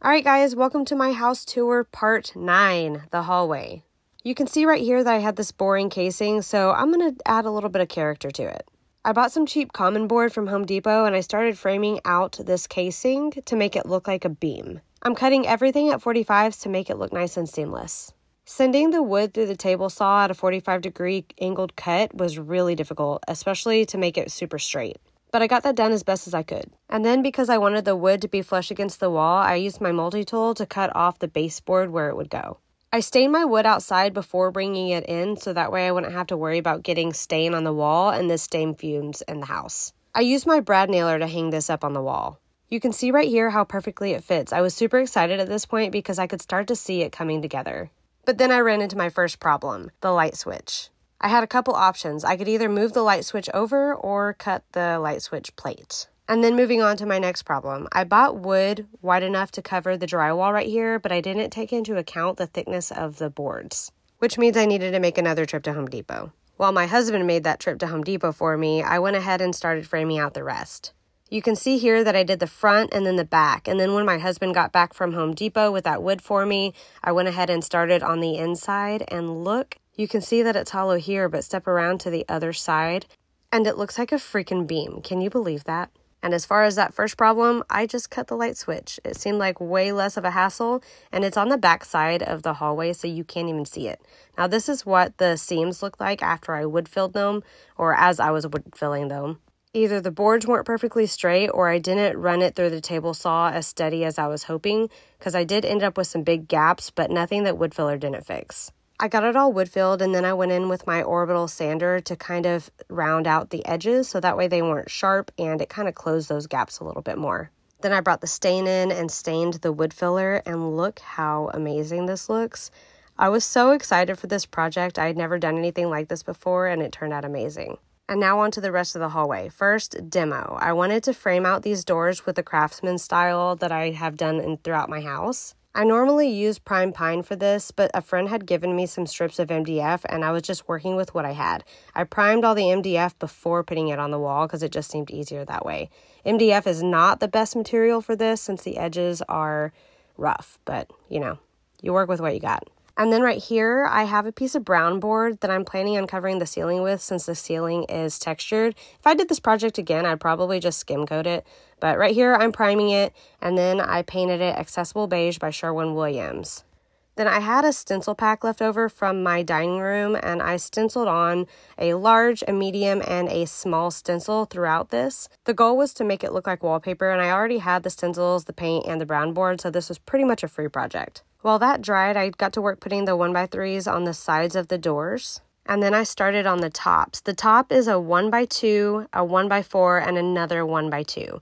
Alright guys, welcome to my house tour part 9, the hallway. You can see right here that I had this boring casing, so I'm going to add a little bit of character to it. I bought some cheap common board from Home Depot and I started framing out this casing to make it look like a beam. I'm cutting everything at 45s to make it look nice and seamless. Sending the wood through the table saw at a 45-degree angled cut was really difficult, especially to make it super straight. But I got that done as best as I could. And then because I wanted the wood to be flush against the wall, I used my multi-tool to cut off the baseboard where it would go. I stained my wood outside before bringing it in, so that way I wouldn't have to worry about getting stain on the wall and the stain fumes in the house. I used my brad nailer to hang this up on the wall. You can see right here how perfectly it fits. I was super excited at this point because I could start to see it coming together. But then I ran into my first problem, the light switch. I had a couple options. I could either move the light switch over or cut the light switch plate. And then moving on to my next problem. I bought wood wide enough to cover the drywall right here, but I didn't take into account the thickness of the boards, which means I needed to make another trip to Home Depot. While my husband made that trip to Home Depot for me, I went ahead and started framing out the rest. You can see here that I did the front and then the back, and then when my husband got back from Home Depot with that wood for me, I went ahead and started on the inside, and look, you can see that it's hollow here, but step around to the other side, and it looks like a freaking beam. Can you believe that? And as far as that first problem, I just cut the light switch. It seemed like way less of a hassle, and it's on the back side of the hallway, so you can't even see it. Now, this is what the seams looked like after I wood filled them, or as I was wood filling them. Either the boards weren't perfectly straight, or I didn't run it through the table saw as steady as I was hoping, because I did end up with some big gaps, but nothing that wood filler didn't fix. I got it all wood filled, and then I went in with my orbital sander to kind of round out the edges so that way they weren't sharp and it kind of closed those gaps a little bit more. Then I brought the stain in and stained the wood filler, and look how amazing this looks. I was so excited for this project. I had never done anything like this before, and it turned out amazing. And now on to the rest of the hallway. First, demo. I wanted to frame out these doors with the craftsman style that I have done throughout my house. I normally use prime pine for this, but a friend had given me some strips of MDF and I was just working with what I had. I primed all the MDF before putting it on the wall because it just seemed easier that way. MDF is not the best material for this since the edges are rough, but you work with what you got. And then right here, I have a piece of brown board that I'm planning on covering the ceiling with since the ceiling is textured. If I did this project again, I'd probably just skim coat it. But right here, I'm priming it, and then I painted it Accessible Beige by Sherwin-Williams. Then I had a stencil pack left over from my dining room, and I stenciled on a large, a medium, and a small stencil throughout this. The goal was to make it look like wallpaper, and I already had the stencils, the paint, and the brown board, so this was pretty much a free project. While that dried, I got to work putting the 1x3s on the sides of the doors. And then I started on the tops. The top is a 1x2, a 1x4, and another 1x2.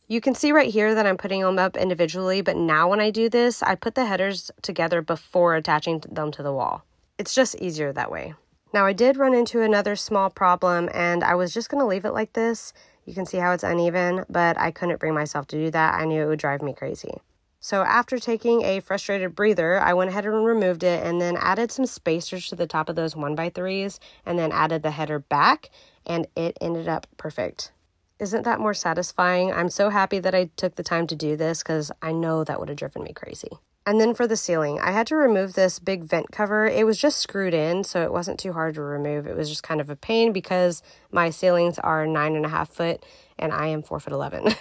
You can see right here that I'm putting them up individually, but now when I do this, I put the headers together before attaching them to the wall. It's just easier that way. Now I did run into another small problem, and I was just going to leave it like this. You can see how it's uneven, but I couldn't bring myself to do that. I knew it would drive me crazy. So after taking a frustrated breather, I went ahead and removed it and then added some spacers to the top of those 1x3s and then added the header back, and it ended up perfect. Isn't that more satisfying? I'm so happy that I took the time to do this because I know that would have driven me crazy. And then for the ceiling, I had to remove this big vent cover. It was just screwed in, so it wasn't too hard to remove. It was just kind of a pain because my ceilings are 9.5 foot and I am 4'11".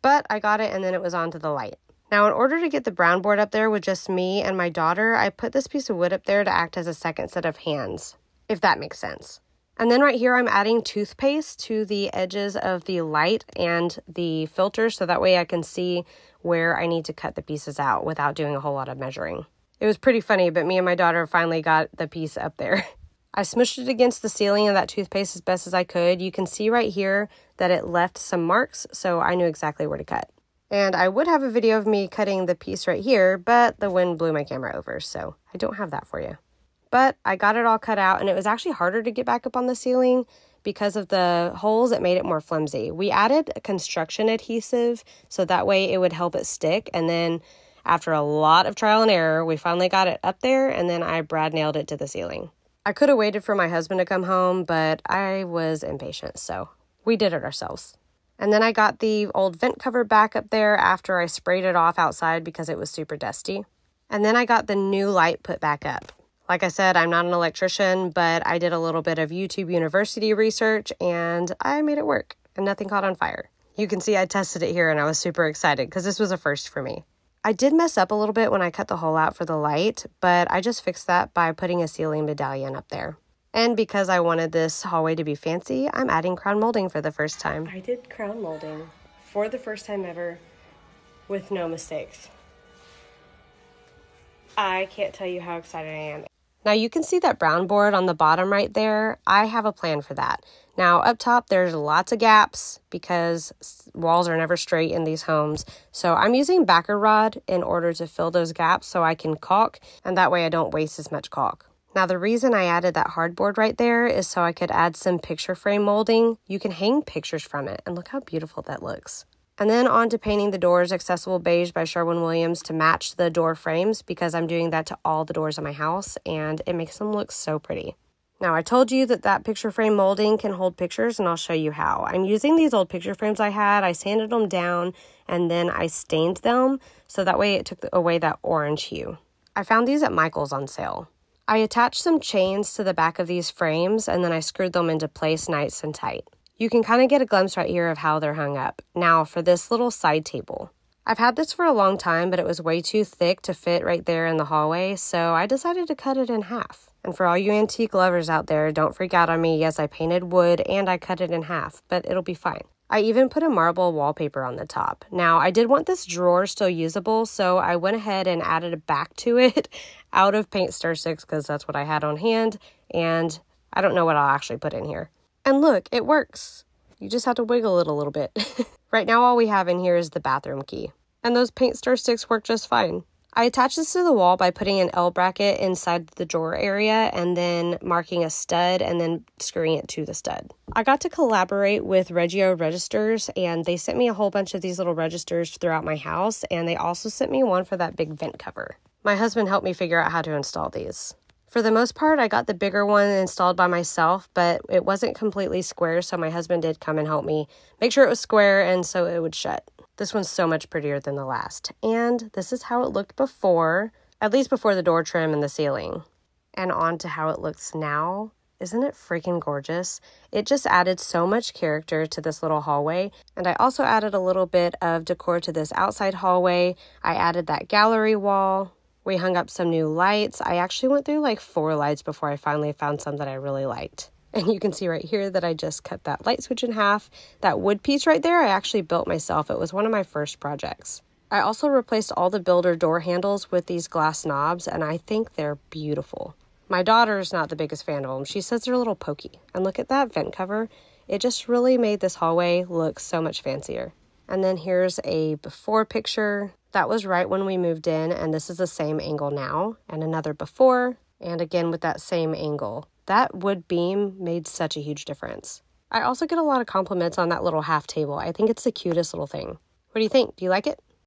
But I got it, and then it was on to the light. Now, in order to get the brown board up there with just me and my daughter, I put this piece of wood up there to act as a second set of hands, if that makes sense. And then right here, I'm adding toothpaste to the edges of the light and the filter so that way I can see where I need to cut the pieces out without doing a whole lot of measuring. It was pretty funny, but me and my daughter finally got the piece up there. I smushed it against the ceiling of that toothpaste as best as I could. You can see right here that it left some marks, so I knew exactly where to cut. And I would have a video of me cutting the piece right here, but the wind blew my camera over, so I don't have that for you. But I got it all cut out, and it was actually harder to get back up on the ceiling because of the holes. It made it more flimsy. We added a construction adhesive, so that way it would help it stick. And then after a lot of trial and error, we finally got it up there, and then I brad nailed it to the ceiling. I could have waited for my husband to come home, but I was impatient, so we did it ourselves. And then I got the old vent cover back up there after I sprayed it off outside because it was super dusty. And then I got the new light put back up. Like I said, I'm not an electrician, but I did a little bit of YouTube University research and I made it work and nothing caught on fire. You can see I tested it here and I was super excited because this was a first for me. I did mess up a little bit when I cut the hole out for the light, but I just fixed that by putting a ceiling medallion up there. And because I wanted this hallway to be fancy, I'm adding crown molding for the first time. I did crown molding for the first time ever with no mistakes. I can't tell you how excited I am. Now you can see that brown board on the bottom right there. I have a plan for that. Now up top there's lots of gaps because walls are never straight in these homes. So I'm using backer rod in order to fill those gaps so I can caulk, and that way I don't waste as much caulk. Now the reason I added that hardboard right there is so I could add some picture frame molding. You can hang pictures from it and look how beautiful that looks. And then on to painting the doors Accessible Beige by Sherwin-Williams to match the door frames because I'm doing that to all the doors in my house and it makes them look so pretty. Now I told you that picture frame molding can hold pictures and I'll show you how. I'm using these old picture frames I had. I sanded them down and then I stained them so that way it took away that orange hue. I found these at Michael's on sale. I attached some chains to the back of these frames and then I screwed them into place nice and tight. You can kind of get a glimpse right here of how they're hung up. Now for this little side table. I've had this for a long time, but it was way too thick to fit right there in the hallway, so I decided to cut it in half. And for all you antique lovers out there, don't freak out on me. Yes, I painted wood and I cut it in half, but it'll be fine. I even put a marble wallpaper on the top. Now, I did want this drawer still usable, so I went ahead and added a back to it out of paint stir sticks because that's what I had on hand, and I don't know what I'll actually put in here. And look, it works. You just have to wiggle it a little bit. Right now, all we have in here is the bathroom key. And those paint stir sticks work just fine. I attached this to the wall by putting an L bracket inside the drawer area and then marking a stud and then screwing it to the stud. I got to collaborate with Regio Registers and they sent me a whole bunch of these little registers throughout my house, and they also sent me one for that big vent cover. My husband helped me figure out how to install these. For the most part, I got the bigger one installed by myself, but it wasn't completely square, so my husband did come and help me make sure it was square and so it would shut. This one's so much prettier than the last. And this is how it looked before, at least before the door trim and the ceiling. And on to how it looks now. Isn't it freaking gorgeous? It just added so much character to this little hallway. And I also added a little bit of decor to this outside hallway. I added that gallery wall. We hung up some new lights. I actually went through like 4 lights before I finally found some that I really liked. And you can see right here that I just cut that light switch in half. That wood piece right there, I actually built myself. It was one of my first projects. I also replaced all the builder door handles with these glass knobs, and I think they're beautiful. My daughter's not the biggest fan of them. She says they're a little pokey. And look at that vent cover. It just really made this hallway look so much fancier. And then here's a before picture. That was right when we moved in, and this is the same angle now. And another before, and again with that same angle. That wood beam made such a huge difference. I also get a lot of compliments on that little half table. I think it's the cutest little thing. What do you think? Do you like it?